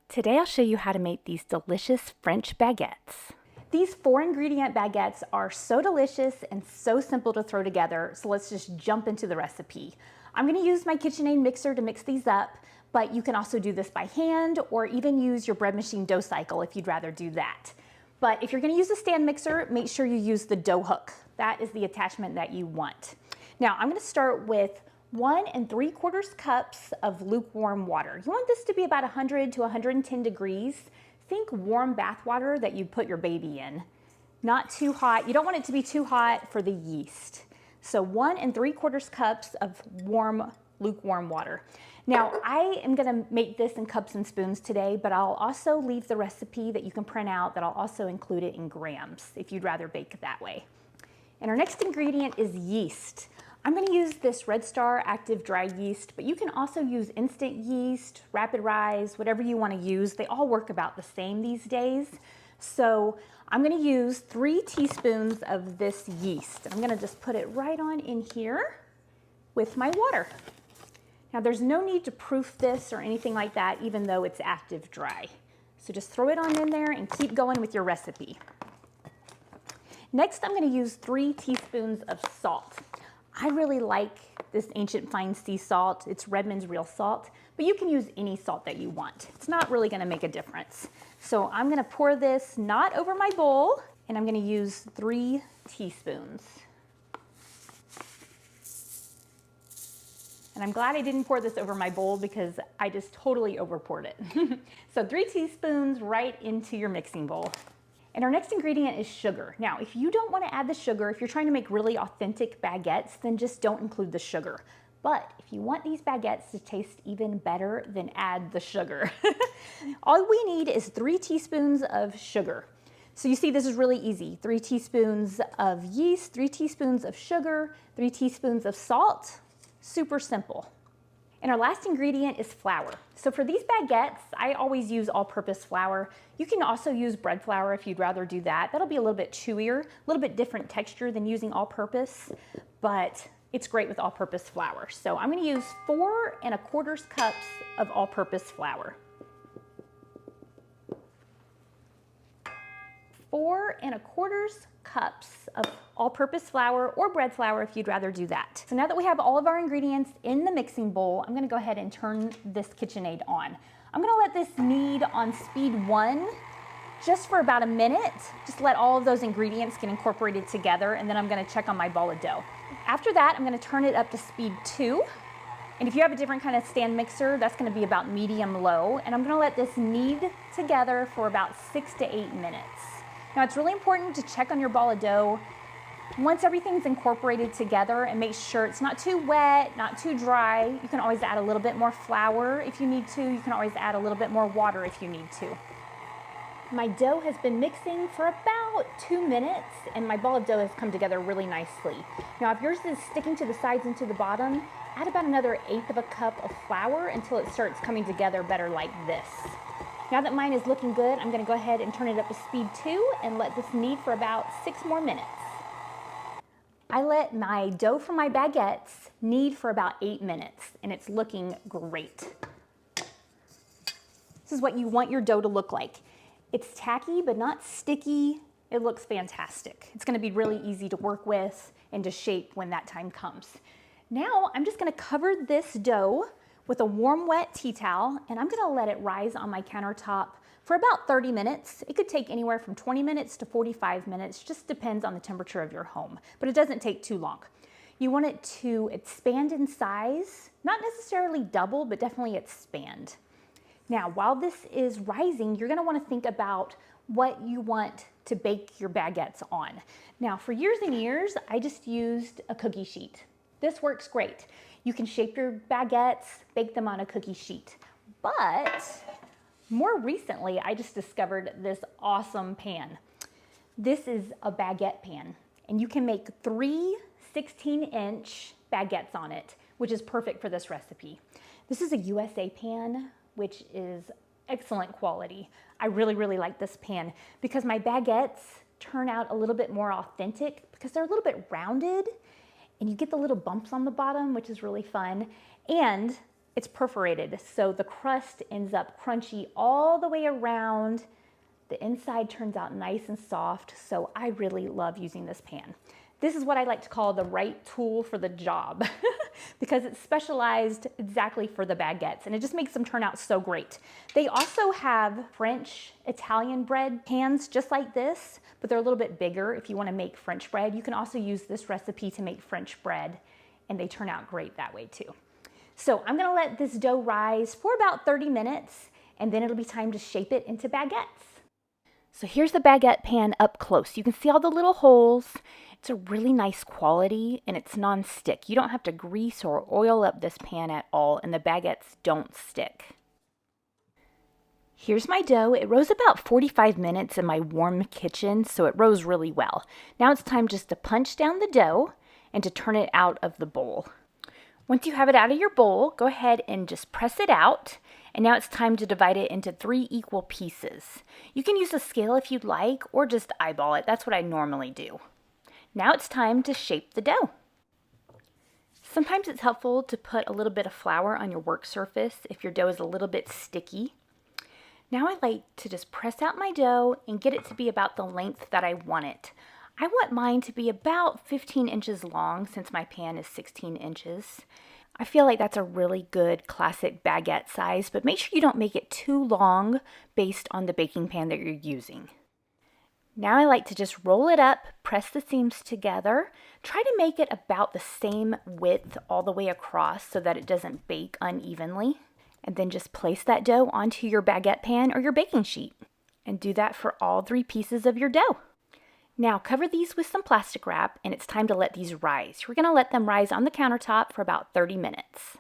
Today I'll show you how to make these delicious French baguettes. These 4-ingredient baguettes are so delicious and so simple to throw together, so let's just jump into the recipe. I'm going to use my KitchenAid mixer to mix these up, but you can also do this by hand or even use your bread machine dough cycle if you'd rather do that. But if you're going to use a stand mixer, make sure you use the dough hook. That is the attachment that you want. Now I'm going to start with 1 3/4 cups of lukewarm water. You want this to be about 100 to 110 degrees. Think warm bath water that you'd put your baby in. Not too hot. You don't want it to be too hot for the yeast. So 1 3/4 cups of warm, lukewarm water. Now I am going to make this in cups and spoons today, but I'll also leave the recipe that you can print out that I'll also include it in grams if you'd rather bake it that way. And our next ingredient is yeast. I'm going to use this Red Star Active Dry Yeast, but you can also use instant yeast, rapid rise, whatever you want to use. They all work about the same these days. So I'm going to use 3 teaspoons of this yeast. I'm going to just put it right on in here with my water. Now there's no need to proof this or anything like that, even though it's active dry. So just throw it on in there and keep going with your recipe. Next, I'm going to use 3 teaspoons of salt. I really like this Ancient Fine Sea Salt. It's Redmond's Real Salt, but you can use any salt that you want. It's not really going to make a difference. So I'm going to pour this not over my bowl, and I'm going to use 3 teaspoons. And I'm glad I didn't pour this over my bowl because I just totally over poured it. So 3 teaspoons right into your mixing bowl. And our next ingredient is sugar. Now, if you don't want to add the sugar, if you're trying to make really authentic baguettes, then just don't include the sugar. But if you want these baguettes to taste even better, then add the sugar. All we need is 3 teaspoons of sugar. So you see, this is really easy. 3 teaspoons of yeast, 3 teaspoons of sugar, 3 teaspoons of salt. Super simple. And our last ingredient is flour. So for these baguettes, I always use all-purpose flour. You can also use bread flour if you'd rather do that. That'll be a little bit chewier, a little bit different texture than using all-purpose, but it's great with all-purpose flour. So I'm going to use 4 1/4 cups of all-purpose flour. 4 1/4 cups of all-purpose flour or bread flour if you'd rather do that. So now that we have all of our ingredients in the mixing bowl, I'm going to go ahead and turn this KitchenAid on. I'm going to let this knead on speed 1 just for about a minute. Just let all of those ingredients get incorporated together, and then I'm going to check on my ball of dough. After that, I'm going to turn it up to speed 2. And if you have a different kind of stand mixer, that's going to be about medium-low. And I'm going to let this knead together for about 6 to 8 minutes. Now it's really important to check on your ball of dough once everything's incorporated together and make sure it's not too wet, not too dry. You can always add a little bit more flour if you need to. You can always add a little bit more water if you need to. My dough has been mixing for about 2 minutes and my ball of dough has come together really nicely. Now if yours is sticking to the sides and to the bottom, add about another 1/8 cup of flour until it starts coming together better like this. Now that mine is looking good, I'm going to go ahead and turn it up to speed 2 and let this knead for about 6 more minutes. I let my dough from my baguettes knead for about 8 minutes, and it's looking great. This is what you want your dough to look like. It's tacky, but not sticky. It looks fantastic. It's going to be really easy to work with and to shape when that time comes. Now I'm just going to cover this dough with a warm, wet tea towel, and I'm gonna let it rise on my countertop for about 30 minutes. It could take anywhere from 20 minutes to 45 minutes, just depends on the temperature of your home, but it doesn't take too long. You want it to expand in size, not necessarily double, but definitely expand. Now, while this is rising, you're gonna wanna think about what you want to bake your baguettes on. Now, for years and years, I just used a cookie sheet. This works great. You can shape your baguettes, bake them on a cookie sheet. But more recently, I just discovered this awesome pan. This is a baguette pan, and you can make 3 16-inch baguettes on it, which is perfect for this recipe. This is a USA pan, which is excellent quality. I really, really like this pan because my baguettes turn out a little bit more authentic because they're a little bit rounded and you get the little bumps on the bottom, which is really fun. And it's perforated, so the crust ends up crunchy all the way around. The inside turns out nice and soft, so I really love using this pan. This is what I like to call the right tool for the job because it's specialized exactly for the baguettes, and it just makes them turn out so great. They also have French Italian bread pans just like this, but they're a little bit bigger if you want to make French bread. You can also use this recipe to make French bread, and they turn out great that way too. So I'm gonna let this dough rise for about 30 minutes, and then it'll be time to shape it into baguettes. So here's the baguette pan up close. You can see all the little holes. It's a really nice quality, and it's non-stick. You don't have to grease or oil up this pan at all, and the baguettes don't stick. Here's my dough. It rose about 45 minutes in my warm kitchen, so it rose really well. Now it's time just to punch down the dough and to turn it out of the bowl. Once you have it out of your bowl, go ahead and just press it out. And now it's time to divide it into 3 equal pieces. You can use a scale if you'd like, or just eyeball it. That's what I normally do. Now it's time to shape the dough. Sometimes it's helpful to put a little bit of flour on your work surface if your dough is a little bit sticky. Now I like to just press out my dough and get it to be about the length that I want it. I want mine to be about 15 inches long since my pan is 16 inches. I feel like that's a really good classic baguette size, but make sure you don't make it too long based on the baking pan that you're using. Now I like to just roll it up, press the seams together, try to make it about the same width all the way across so that it doesn't bake unevenly, and then just place that dough onto your baguette pan or your baking sheet, and do that for all 3 pieces of your dough. Now cover these with some plastic wrap, and it's time to let these rise. We're going to let them rise on the countertop for about 30 minutes.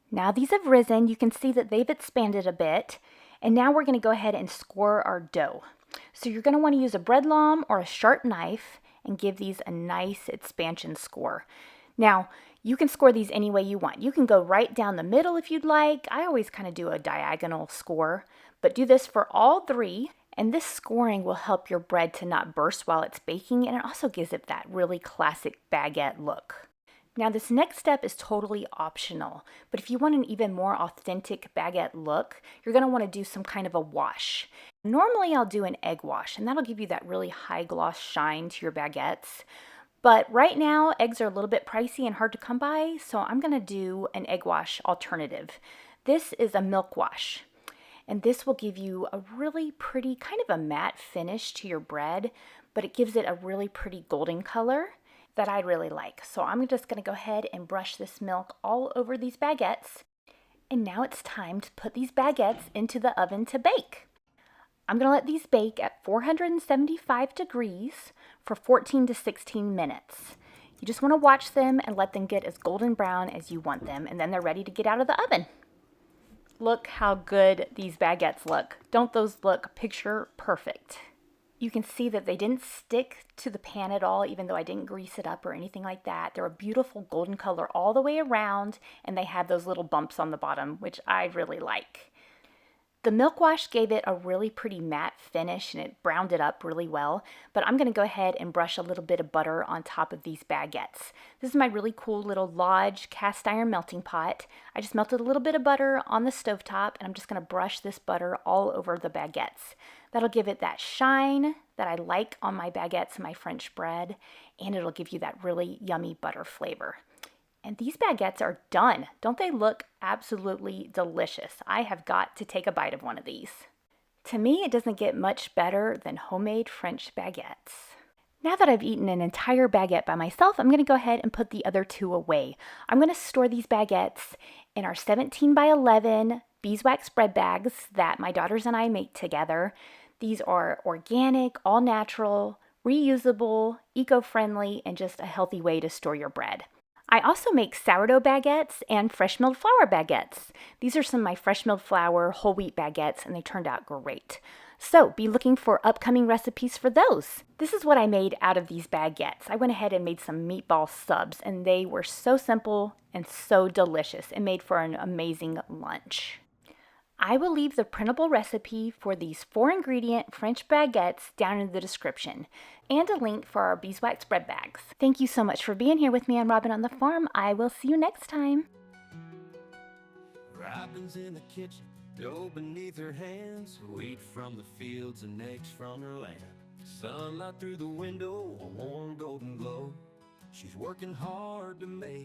Now these have risen. You can see that they've expanded a bit, and now we're going to go ahead and score our dough. So you're going to want to use a bread loam or a sharp knife and give these a nice expansion score. Now, you can score these any way you want. You can go right down the middle if you'd like. I always kind of do a diagonal score, but do this for all 3. And this scoring will help your bread to not burst while it's baking, and it also gives it that really classic baguette look. Now this next step is totally optional, but if you want an even more authentic baguette look, you're going to want to do some kind of a wash. Normally I'll do an egg wash, and that'll give you that really high gloss shine to your baguettes. But right now, eggs are a little bit pricey and hard to come by, so I'm going to do an egg wash alternative. This is a milk wash. And this will give you a really pretty, kind of a matte finish to your bread, but it gives it a really pretty golden color that I really like. So I'm just going to go ahead and brush this milk all over these baguettes. And now it's time to put these baguettes into the oven to bake. I'm going to let these bake at 475 degrees for 14 to 16 minutes. You just want to watch them and let them get as golden brown as you want them, and then they're ready to get out of the oven. Look how good these baguettes look. Don't those look picture perfect? You can see that they didn't stick to the pan at all, even though I didn't grease it up or anything like that. They're a beautiful golden color all the way around, and they have those little bumps on the bottom, which I really like. The milk wash gave it a really pretty matte finish, and it browned it up really well, but I'm going to go ahead and brush a little bit of butter on top of these baguettes. This is my really cool little Lodge cast iron melting pot. I just melted a little bit of butter on the stovetop, and I'm just going to brush this butter all over the baguettes. That'll give it that shine that I like on my baguettes and my French bread, and it'll give you that really yummy butter flavor. And these baguettes are done. Don't they look absolutely delicious? I have got to take a bite of one of these. To me, it doesn't get much better than homemade French baguettes. Now that I've eaten an entire baguette by myself, I'm going to go ahead and put the other 2 away. I'm going to store these baguettes in our 17 by 11 beeswax bread bags that my daughters and I make together. These are organic, all natural, reusable, eco-friendly, and just a healthy way to store your bread. I also make sourdough baguettes and fresh milled flour baguettes. These are some of my fresh milled flour whole wheat baguettes, and they turned out great. So be looking for upcoming recipes for those. This is what I made out of these baguettes. I went ahead and made some meatball subs, and they were so simple and so delicious. It made for an amazing lunch. I will leave the printable recipe for these 4-ingredient French baguettes down in the description, and a link for our beeswax bread bags. Thank you so much for being here with me on Robin on the Farm. I will see you next time. Ripening in the kitchen, dough beneath her hands, wheat from the fields and eggs from her land. Sunlight through the window, a warm golden glow. She's working hard to make